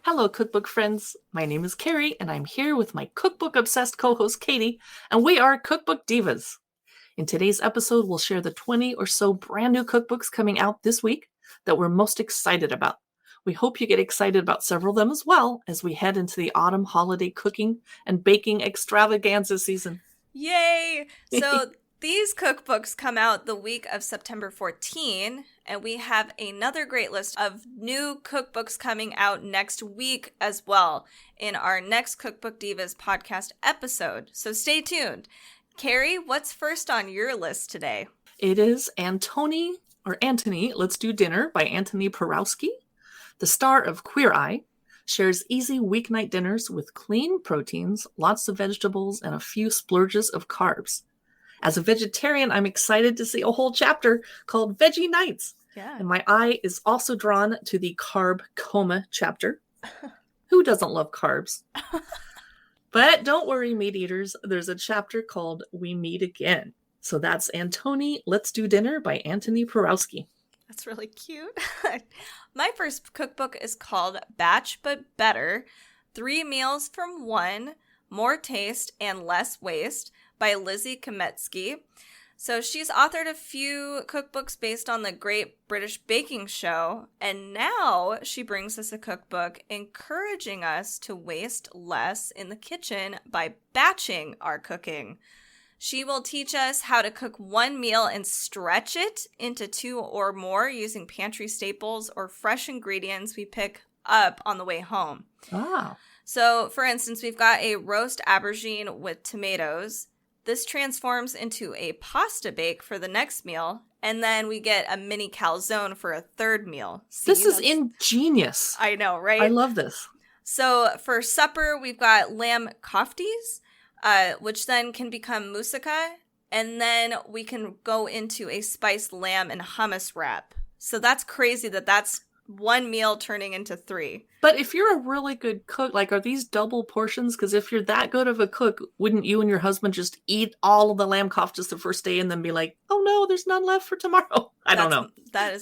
Hello, cookbook friends. My name is Carrie, and I'm here with my cookbook-obsessed co-host Katie, and we are Cookbook Divas. In today's episode, we'll share the 20 or so brand new cookbooks coming out this week that we're most excited about. We hope you get excited about several of them as well as we head into the autumn holiday cooking and baking extravaganza season. Yay! So these cookbooks come out the week of September 14, and we have another great list of new cookbooks coming out next week as well in our next Cookbook Divas podcast episode. So stay tuned. Carrie, what's first on your list today? It is Antoni, Let's Do Dinner by Antoni Porowski. The star of Queer Eye shares easy weeknight dinners with clean proteins, lots of vegetables, and a few splurges of carbs. As a vegetarian, I'm excited to see a whole chapter called Veggie Nights. Yeah. And my eye is also drawn to the carb coma chapter. Who doesn't love carbs? But don't worry, meat eaters. There's a chapter called We Meet Again. So that's Antoni, Let's Do Dinner by Antoni Porowski. That's really cute. My first cookbook is called Batch But Better, 3 Meals from 1, More Taste and Less Waste by Lizzie Kametsky. So she's authored a few cookbooks based on the Great British Baking Show, and now she brings us a cookbook encouraging us to waste less in the kitchen by batching our cooking. She will teach us how to cook one meal and stretch it into 2 or more using pantry staples or fresh ingredients we pick up on the way home. Wow. So, for instance, we've got a roast aubergine with tomatoes. This transforms into a pasta bake for the next meal, and then we get a mini calzone for a third meal. This is ingenious. I know, right? I love this. So for supper, we've got lamb kofties, which then can become moussaka, and then we can go into a spiced lamb and hummus wrap. So that's crazy that's one meal turning into 3. But if you're a really good cook, like, are these double portions? Because if you're that good of a cook, wouldn't you and your husband just eat all of the lamb koftas the first day and then be like, oh no, there's none left for tomorrow? I don't know. That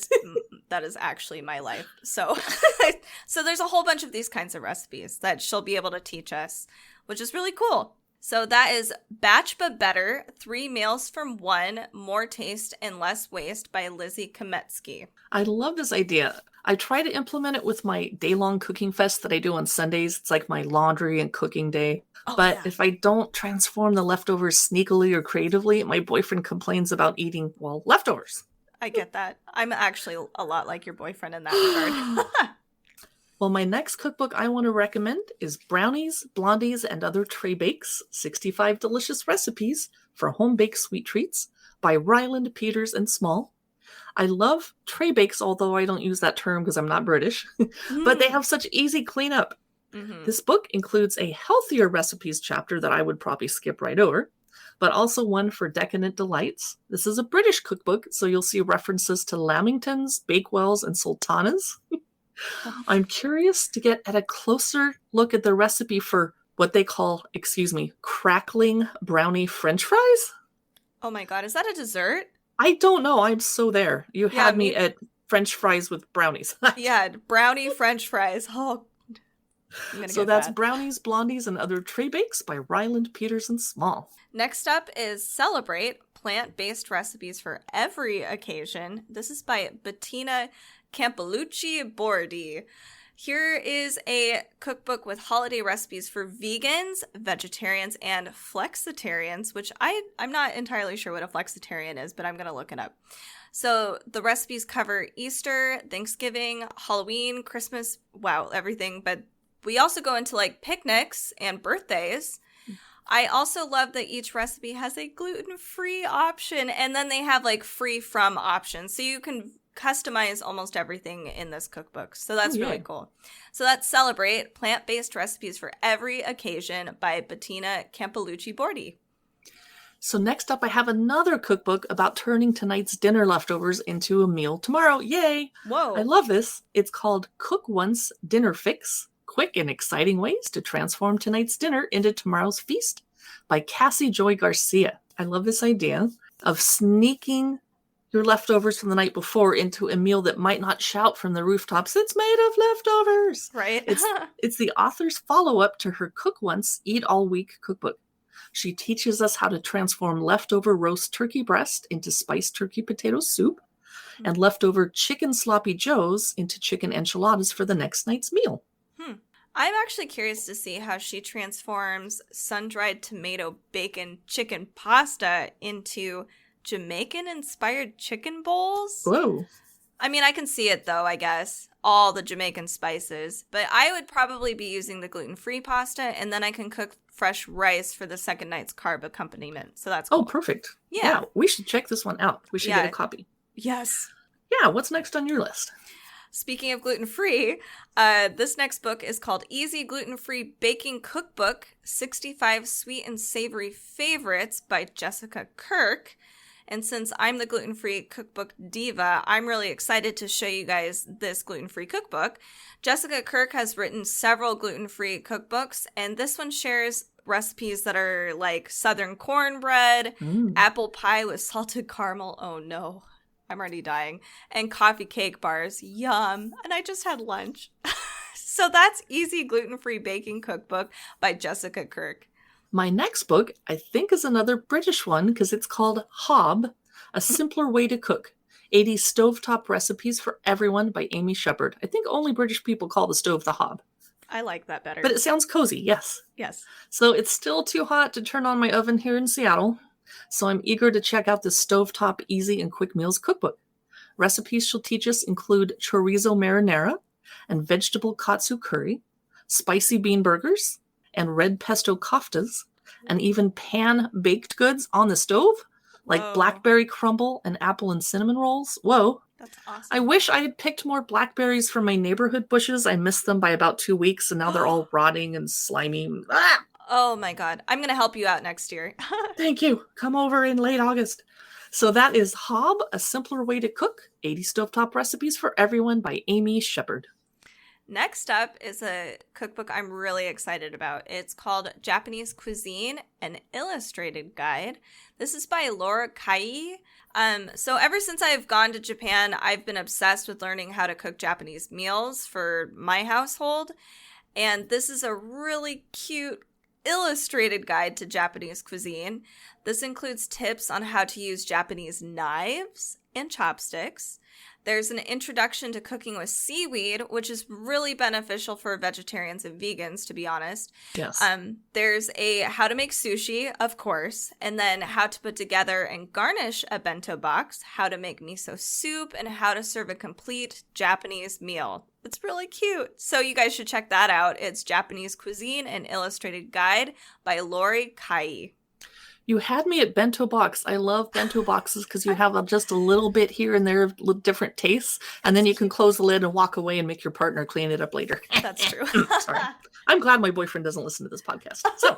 is actually my life. So, so there's a whole bunch of these kinds of recipes that she'll be able to teach us, which is really cool. So that is Batch But Better, 3 Meals from 1, More Taste and Less Waste by Lizzie Kametsky. I love this idea. I try to implement it with my day-long cooking fest that I do on Sundays. It's like my laundry and cooking day. But if I don't transform the leftovers sneakily or creatively, my boyfriend complains about eating, leftovers. I get that. I'm actually a lot like your boyfriend in that regard. Well, my next cookbook I want to recommend is Brownies, Blondies, and Other Traybakes, 65 Delicious Recipes for Home-Baked Sweet Treats by Ryland, Peters, and Small. I love Traybakes, although I don't use that term because I'm not British, but they have such easy cleanup. Mm-hmm. This book includes a healthier recipes chapter that I would probably skip right over, but also one for decadent delights. This is a British cookbook, so you'll see references to Lamingtons, Bakewells, and Sultanas. I'm curious to get at a closer look at the recipe for what they call, crackling brownie French fries. Oh my God, is that a dessert? I don't know. I'm so there. You had me at French fries with brownies. Yeah, brownie French fries. Oh, so that's Brownies, Blondies, and Other Traybakes by Ryland, Peters, and Small. Next up is Celebrate, Plant-Based Recipes for Every Occasion. This is by Bettina, Campolucci, Bordi. Here is a cookbook with holiday recipes for vegans, vegetarians, and flexitarians, which I'm not entirely sure what a flexitarian is, but I'm going to look it up. So the recipes cover Easter, Thanksgiving, Halloween, Christmas, everything. But we also go into like picnics and birthdays. I also love that each recipe has a gluten-free option, and then they have like free from options. So you can customize almost everything in this cookbook. So that's really cool. So that's Celebrate, Plant-Based Recipes for Every Occasion by Bettina, Campolucci, Bordi. So next up, I have another cookbook about turning tonight's dinner leftovers into a meal tomorrow. Yay! Whoa. I love this. It's called Cook Once, Dinner Fix, Quick and Exciting Ways to Transform Tonight's Dinner into Tomorrow's Feast by Cassy Joy Garcia. I love this idea of sneaking your leftovers from the night before into a meal that might not shout from the rooftops, "It's made of leftovers!" Right. It's the author's follow-up to her Cook Once, Eat All Week cookbook. She teaches us how to transform leftover roast turkey breast into spiced turkey potato soup and leftover chicken sloppy joes into chicken enchiladas for the next night's meal. I'm actually curious to see how she transforms sun-dried tomato bacon chicken pasta into Jamaican-inspired chicken bowls. Whoa. I mean, I can see it, though, I guess. All the Jamaican spices. But I would probably be using the gluten-free pasta, and then I can cook fresh rice for the second night's carb accompaniment. So that's cool. Oh, perfect. Yeah. We should check this one out. We should get a copy. Yes. Yeah, what's next on your list? Speaking of gluten-free, this next book is called Easy Gluten-Free Baking Cookbook, 65 Sweet and Savory Favorites by Jessica Kirk. And since I'm the gluten-free cookbook diva, I'm really excited to show you guys this gluten-free cookbook. Jessica Kirk has written several gluten-free cookbooks, and this one shares recipes that are like southern cornbread, apple pie with salted caramel. Oh no, I'm already dying. And coffee cake bars. Yum. And I just had lunch. So that's Easy Gluten-Free Baking Cookbook by Jessica Kirk. My next book, I think, is another British one because it's called Hob, A Simpler Way to Cook, 80 Stovetop Recipes for Everyone by Amy Sheppard. I think only British people call the stove the hob. I like that better. But it sounds cozy, yes. Yes. So it's still too hot to turn on my oven here in Seattle, so I'm eager to check out the Stovetop Easy and Quick Meals cookbook. Recipes she'll teach us include chorizo marinara and vegetable katsu curry, spicy bean burgers, and red pesto koftas, and even pan-baked goods on the stove, like blackberry crumble and apple and cinnamon rolls. Whoa. That's awesome. I wish I had picked more blackberries from my neighborhood bushes. I missed them by about 2 weeks, and now they're all rotting and slimy. Ah! Oh my God. I'm going to help you out next year. Thank you. Come over in late August. So that is Hob, A Simpler Way to Cook, 80 Stovetop Recipes for Everyone by Amy Sheppard. Next up is a cookbook I'm really excited about. It's called Japanese Cuisine, an Illustrated Guide. This is by Laura Kai. So ever since I've gone to Japan, I've been obsessed with learning how to cook Japanese meals for my household. And this is a really cute illustrated guide to Japanese cuisine. This includes tips on how to use Japanese knives and chopsticks. There's an introduction to cooking with seaweed, which is really beneficial for vegetarians and vegans, to be honest. Yes. There's a how to make sushi, of course, and then how to put together and garnish a bento box, how to make miso soup, and how to serve a complete Japanese meal. It's really cute. So you guys should check that out. It's Japanese Cuisine, an Illustrated Guide by Lori Kai. You had me at bento box. I love bento boxes because you have just a little bit here and there of different tastes, and then you can close the lid and walk away and make your partner clean it up later. That's true. Sorry. I'm glad my boyfriend doesn't listen to this podcast. So,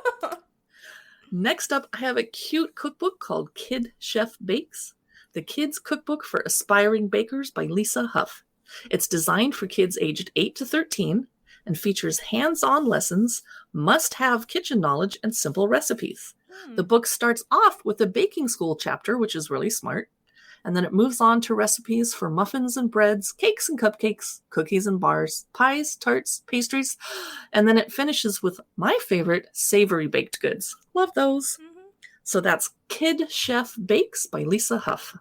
next up, I have a cute cookbook called Kid Chef Bakes, the Kids Cookbook for Aspiring Bakers by Lisa Huff. It's designed for kids aged 8 to 13 and features hands-on lessons, must-have kitchen knowledge, and simple recipes. The book starts off with a baking school chapter, which is really smart, and then it moves on to recipes for muffins and breads, cakes and cupcakes, cookies and bars, pies, tarts, pastries, and then it finishes with my favorite, savory baked goods. Love those. Mm-hmm. So that's Kid Chef Bakes by Lisa Huff.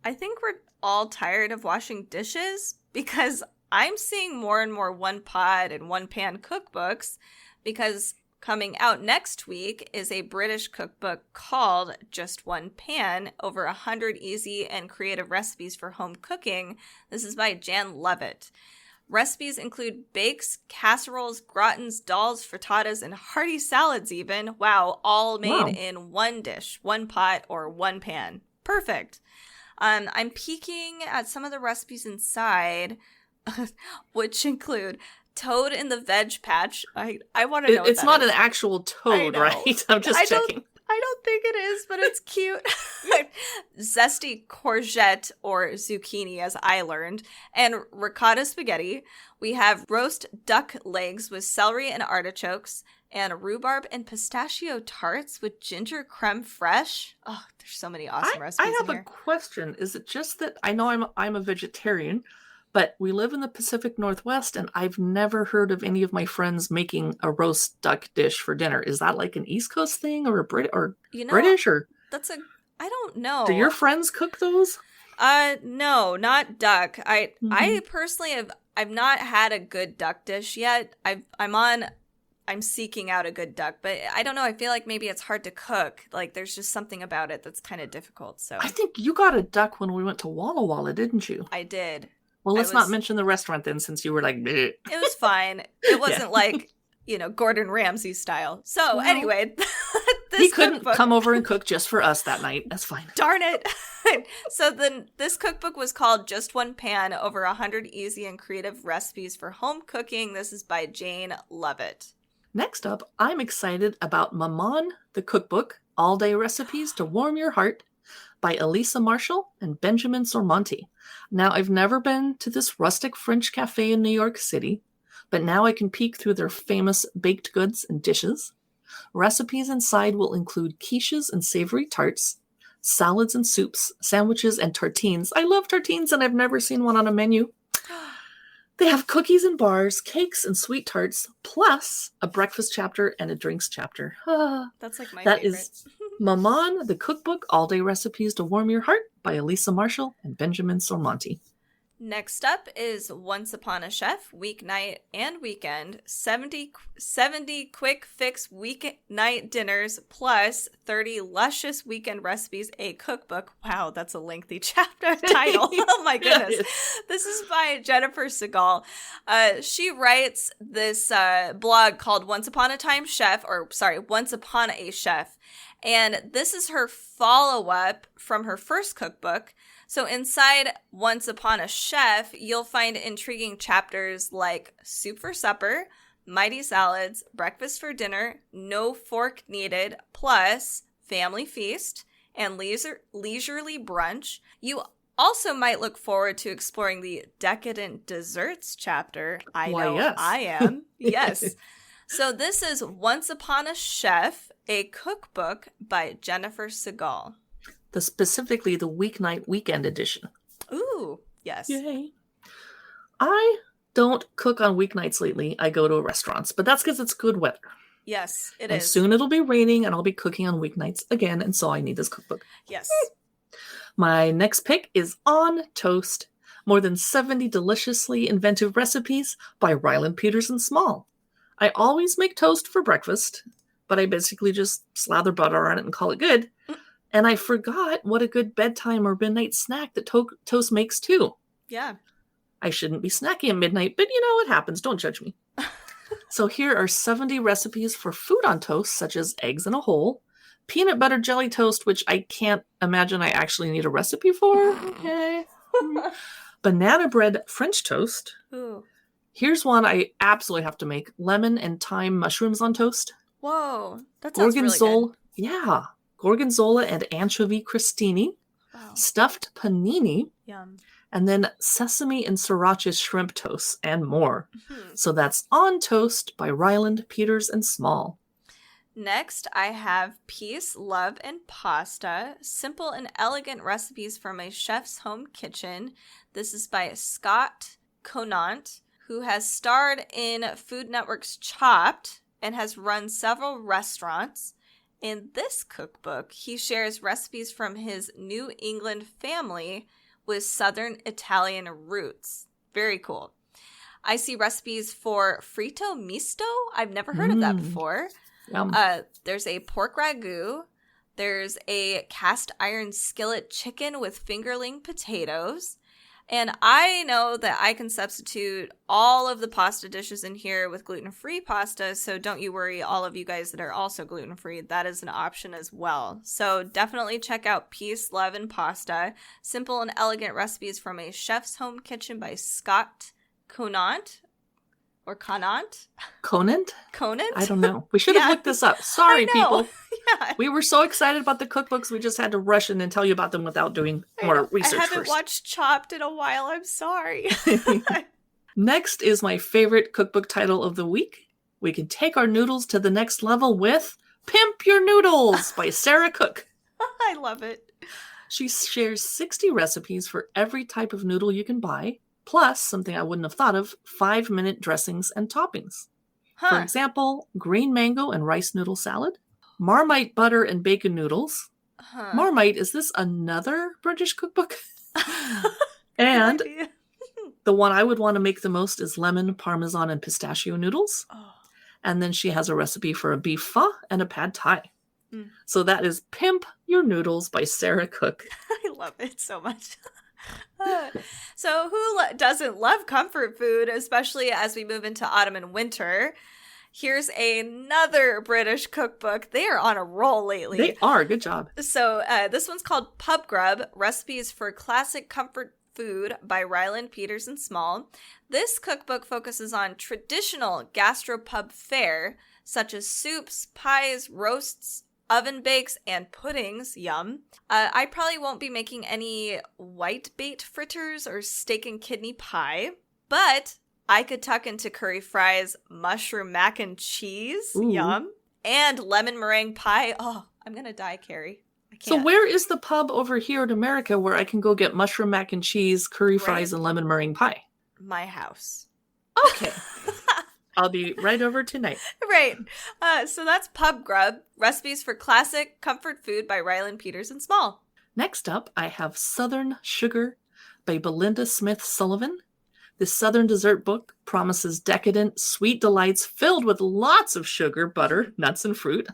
I think we're all tired of washing dishes because I'm seeing more and more one-pot and one-pan cookbooks because coming out next week is a British cookbook called Just One Pan, over 100 easy and creative recipes for home cooking. This is by Jan Levitt. Recipes include bakes, casseroles, gratins, dals, frittatas, and hearty salads even. Wow, all made in one dish, one pot, or one pan. Perfect. I'm peeking at some of the recipes inside, which include toad in the veg patch. I want to know. It's not an actual toad, right? I'm just checking. I don't think it is, but it's cute. Zesty courgette or zucchini, as I learned, and ricotta spaghetti. We have roast duck legs with celery and artichokes, and rhubarb and pistachio tarts with ginger creme fraiche. Oh, there's so many awesome recipes I have in here. a question. Is it just that I know I'm a vegetarian, but we live in the Pacific Northwest, and I've never heard of any of my friends making a roast duck dish for dinner. Is that like an East Coast thing, or British, or I don't know. do your friends cook those? No, not duck. I Mm-hmm. personally I've not had a good duck dish yet. I'm seeking out a good duck, but I don't know. I feel like maybe it's hard to cook. Like there's just something about it that's kind of difficult. So I think you got a duck when we went to Walla Walla, didn't you? I did. Well, let's not mention the restaurant then, since you were like, bleh. It was fine. It wasn't like, Gordon Ramsay style. So anyway, he couldn't come over and cook just for us that night. That's fine. Darn it. So then this cookbook was called Just One Pan, Over 100 Easy and Creative Recipes for Home Cooking. This is by Jane Lovett. Next up, I'm excited about Maman, the Cookbook, All-Day Recipes to Warm Your Heart by Elisa Marshall and Benjamin Sormonti. Now, I've never been to this rustic French cafe in New York City, but now I can peek through their famous baked goods and dishes. Recipes inside will include quiches and savory tarts, salads and soups, sandwiches and tartines. I love tartines, and I've never seen one on a menu. They have cookies and bars, cakes and sweet tarts, plus a breakfast chapter and a drinks chapter. That's like my that favorite. Is Maman, the Cookbook, All-Day Recipes to Warm Your Heart by Elisa Marshall and Benjamin Sormonti. Next up is Once Upon a Chef, Weeknight and Weekend, 70 quick fix weeknight dinners plus 30 luscious weekend recipes, a cookbook. Wow, that's a lengthy chapter title. Oh my goodness. This is by Jennifer Segal. She writes this blog called Once Upon a Chef, and this is her follow-up from her first cookbook. So inside Once Upon a Chef, you'll find intriguing chapters like Soup for Supper, Mighty Salads, Breakfast for Dinner, No Fork Needed, plus Family Feast, and Leisurely Brunch. You also might look forward to exploring the Decadent Desserts chapter. Yes. I am. Yes. So this is Once Upon a Chef, a cookbook by Jennifer Segal. Specifically the weeknight weekend edition. Ooh, yes. Yay. I don't cook on weeknights lately. I go to restaurants, but that's because it's good weather. Yes, it and is. Soon it'll be raining and I'll be cooking on weeknights again, and so I need this cookbook. Yes. My next pick is On Toast, More Than 70 Deliciously Inventive Recipes by Ryland, Peters & Small. I always make toast for breakfast, but I basically just slather butter on it and call it good. And I forgot what a good bedtime or midnight snack that toast makes too. Yeah. I shouldn't be snacking at midnight, but it happens. Don't judge me. So here are 70 recipes for food on toast, such as eggs in a hole, peanut butter jelly toast, which I can't imagine I actually need a recipe for. Okay. Banana bread French toast. Ooh. Here's one I absolutely have to make. Lemon and thyme mushrooms on toast. Whoa. That sounds really good. Yeah. Gorgonzola and anchovy crostini. Wow. Stuffed panini. Yum. And then sesame and sriracha shrimp toast and more. Mm-hmm. So that's On Toast by Ryland, Peters & Small. Next, I have Peace, Love, and Pasta, Simple and Elegant Recipes from a Chef's Home Kitchen. This is by Scott Conant, who has starred in Food Network's Chopped and has run several restaurants. In this cookbook, he shares recipes from his New England family with Southern Italian roots. Very cool. I see recipes for fritto misto. I've never heard of that before. Yum. There's a pork ragu. There's a cast iron skillet chicken with fingerling potatoes. And I know that I can substitute all of the pasta dishes in here with gluten-free pasta, so don't you worry, all of you guys that are also gluten-free, that is an option as well. So definitely check out Peace, Love, and Pasta, Simple and Elegant Recipes from a Chef's Home Kitchen by Scott Conant. Or Conant? Conant? Conant? I don't know. We should have looked this up. Sorry, people. Yeah. We were so excited about the cookbooks, we just had to rush in and tell you about them without doing more research I haven't first. watched Chopped in a while. I'm sorry. Next is my favorite cookbook title of the week, we can take our noodles to the next level with Pimp Your Noodles by Sarah Cook. I love it. She shares 60 recipes for every type of noodle you can buy, plus something I wouldn't have thought of, 5-minute dressings and toppings. For example, green mango and rice noodle salad, Marmite butter and bacon noodles. Marmite, is this another British cookbook? And the one I would want to make the most is lemon, parmesan, and pistachio noodles. And then she has a recipe for a beef pho and a pad thai. So that is Pimp Your Noodles by Sarah Cook. I love it so much. So who doesn't love comfort food, especially as we move into autumn and winter? Here's another British cookbook. They are on a roll lately. They are. Good job. So this one's called Pub Grub, Recipes for Classic Comfort Food by Ryland, Peters, and Small. This cookbook focuses on traditional gastropub fare, such as soups, pies, roasts, oven bakes, and puddings. Yum. I probably won't be making any white bait fritters or steak and kidney pie, but I could tuck into curry fries, mushroom mac and cheese. Ooh. Yum. And lemon meringue pie. Oh, I'm going to die, Carrie. I can't. So where is the pub over here in America where I can go get mushroom mac and cheese, curry fries, and lemon meringue pie? My house. Okay. I'll be right over tonight. Right. So that's Pub Grub, Recipes for Classic Comfort Food by Ryland, Peters, and Small. Next up, I have Southern Sugar by Belinda Smith Sullivan. This Southern dessert book promises decadent, sweet delights filled with lots of sugar, butter, nuts, and fruit,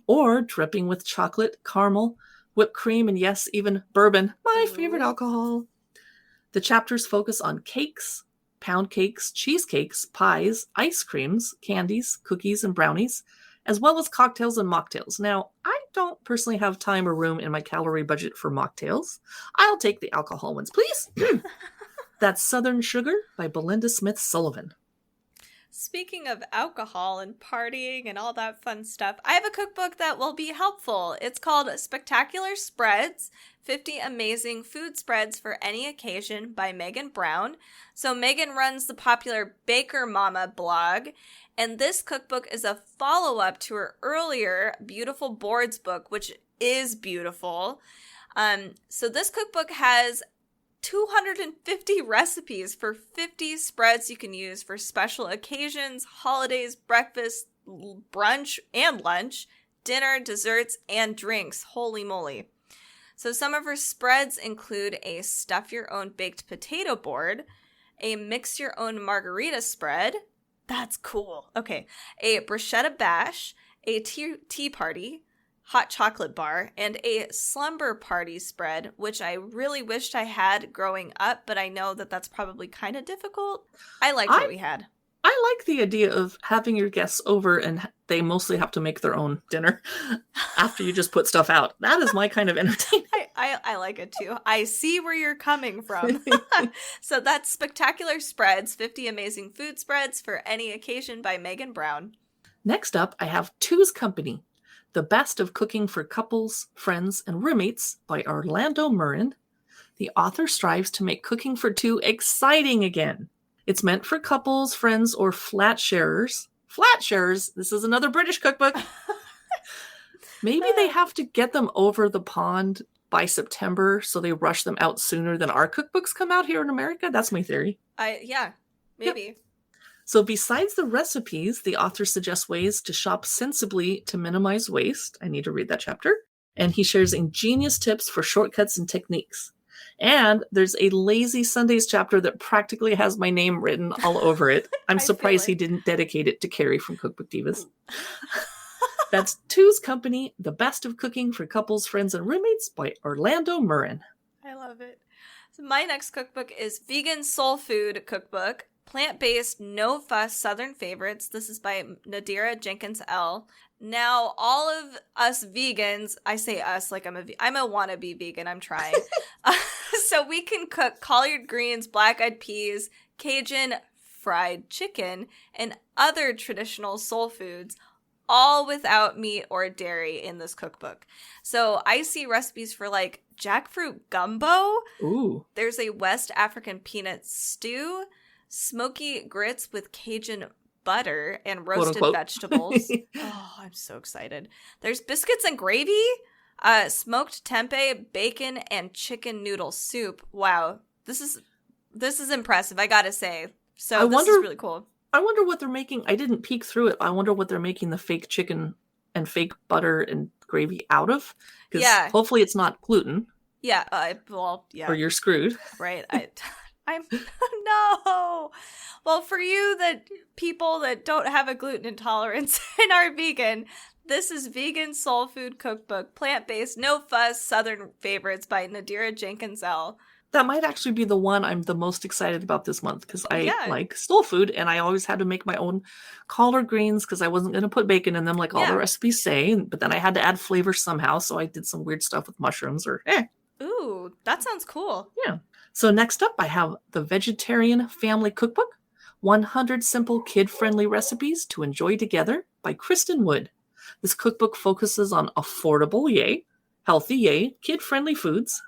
or dripping with chocolate, caramel, whipped cream, and yes, even bourbon, my favorite alcohol. The chapters focus on cakes, pound cakes, cheesecakes, pies, ice creams, candies, cookies, and brownies, as well as cocktails and mocktails. Now, I don't personally have time or room in my calorie budget for mocktails. I'll take the alcohol ones, please. That's Southern Sugar by Belinda Smith Sullivan. Speaking of alcohol and partying and all that fun stuff, I have a cookbook that will be helpful. It's called Spectacular Spreads, 50 Amazing Food Spreads for Any Occasion by Megan Brown. So Megan runs the popular Baker Mama blog, and this cookbook is a follow-up to her earlier Beautiful Boards book, which is beautiful. So this cookbook has 250 recipes for 50 spreads you can use for special occasions, holidays, breakfast, brunch, and lunch, dinner, desserts, and drinks. Holy moly. So some of her spreads include a stuff your own baked potato board, a mix your own margarita spread. That's cool. Okay. A bruschetta bash, a tea party, hot chocolate bar, and a slumber party spread, which I really wished I had growing up, but I know that that's probably kind of difficult. I liked what we had. I like the idea of having your guests over and they mostly have to make their own dinner after you just put stuff out. That is my kind of entertainment. I like it too. I see where you're coming from. So that's Spectacular Spreads, 50 Amazing Food Spreads for Any Occasion by Megan Brown. Next up, I have Two's Company, The Best of Cooking for Couples, Friends, and Roommates by Orlando Murrin. The author strives to make cooking for two exciting again. It's meant for couples, friends, or flat sharers. Flat sharers, this is another British cookbook. Maybe they have to get them over the pond by September, so they rush them out sooner than our cookbooks come out here in America. That's my theory. Yeah, maybe. Yep. So besides the recipes, the author suggests ways to shop sensibly to minimize waste. I need to read that chapter. And he shares ingenious tips for shortcuts and techniques. And there's a Lazy Sundays chapter that practically has my name written all over it. I'm surprised he didn't dedicate it to Carrie from Cookbook Divas. That's Two's Company, The Best of Cooking for Couples, Friends, and Roommates by Orlando Murrin. I love it. So my next cookbook is Vegan Soul Food Cookbook, Plant-Based, No Fuss Southern Favorites. This is by Nadira Jenkins L. Now, all of us vegans, I say us like I'm a wannabe vegan, I'm trying. So we can cook collard greens, black-eyed peas, Cajun fried chicken, and other traditional soul foods, all without meat or dairy in this cookbook. So I see recipes for like jackfruit gumbo. Ooh. There's a West African peanut stew, smoky grits with Cajun butter and Quote, roasted unquote. vegetables. Oh, I'm so excited. There's biscuits and gravy, smoked tempeh, bacon, and chicken noodle soup. Wow, this is impressive, I gotta say. So this is really cool. I wonder what they're making. I didn't peek through it. I wonder what they're making the fake chicken and fake butter and gravy out of. Because hopefully it's not gluten. Yeah, well, yeah. Or you're screwed. Right. I'm no. Well, for you, that people that don't have a gluten intolerance and are vegan, this is Vegan Soul Food Cookbook, Plant-Based, No Fuss, Southern Favorites by Nadira Jenkins L. That might actually be the one I'm the most excited about this month because I like soul food and I always had to make my own collard greens because I wasn't going to put bacon in them like all the recipes say. But then I had to add flavor somehow, so I did some weird stuff with mushrooms or Ooh, that sounds cool. Yeah. So next up, I have the Vegetarian Family Cookbook, 100 Simple Kid-Friendly Recipes to Enjoy Together by Kristen Wood. This cookbook focuses on affordable, yay, healthy, yay, kid-friendly foods,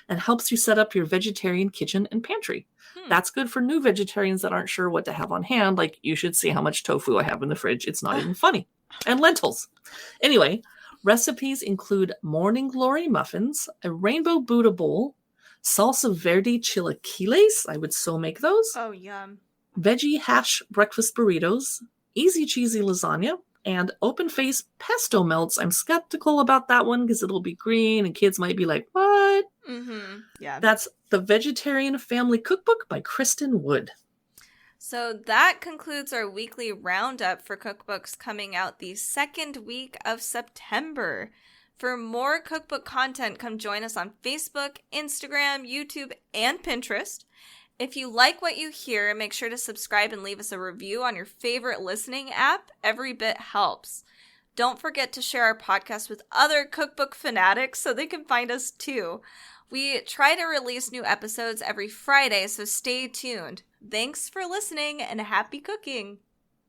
and helps you set up your vegetarian kitchen and pantry. That's good for new vegetarians that aren't sure what to have on hand. Like, you should see how much tofu I have in the fridge. It's not even funny. And lentils. Anyway, recipes include morning glory muffins, a rainbow Buddha bowl, salsa verde chilaquiles. I would so make those. Oh, yum. Veggie hash breakfast burritos, easy cheesy lasagna, and open face pesto melts. I'm skeptical about that one because it'll be green and kids might be like, what? Mm-hmm. Yeah. That's the Vegetarian Family Cookbook by Kristen Wood. So that concludes our weekly roundup for cookbooks coming out the second week of September. For more cookbook content, come join us on Facebook, Instagram, YouTube, and Pinterest. If you like what you hear, make sure to subscribe and leave us a review on your favorite listening app. Every bit helps. Don't forget to share our podcast with other cookbook fanatics so they can find us too. We try to release new episodes every Friday, so stay tuned. Thanks for listening and happy cooking!